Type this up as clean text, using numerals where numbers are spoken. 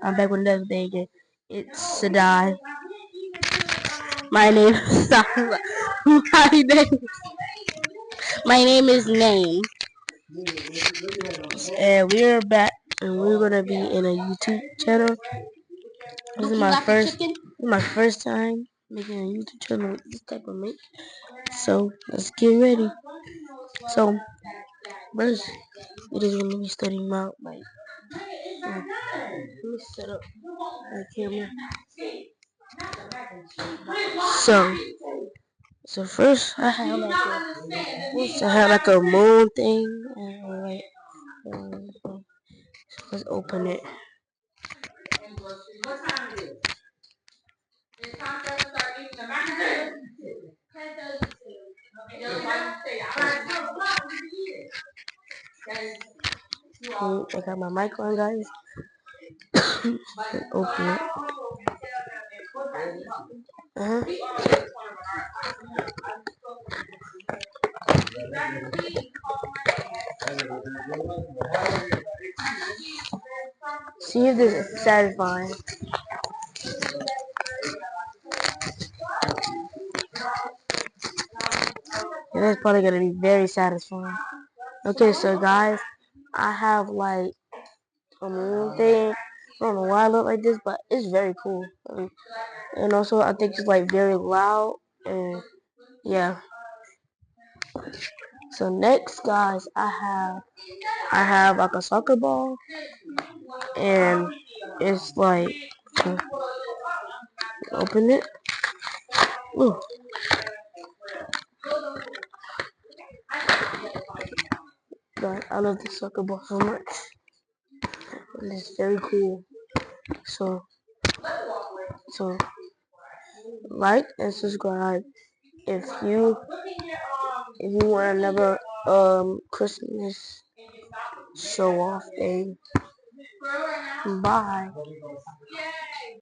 I'm back with another day again. It's Sadai. My name is my name my name is Name. And we're back and we're gonna be in a YouTube channel. This is my first time making a YouTube channel with this type of make. So let's get ready. So first it is gonna be studying out like let me set up the camera. So first I had like a moon thing and let's open it. I got my mic on, guys. Open it. Uh-huh. See if this is satisfying. And it's probably gonna be very satisfying. Okay, so guys, I have like a moon thing. I don't know why I look like this, but it's very cool. And also, I think it's like very loud. And yeah. So next, guys, I have like a soccer ball, and it's like open it. Ooh, God, I love the soccer ball so much. And it's very cool. So so like and subscribe if you want another Christmas show off day. Bye.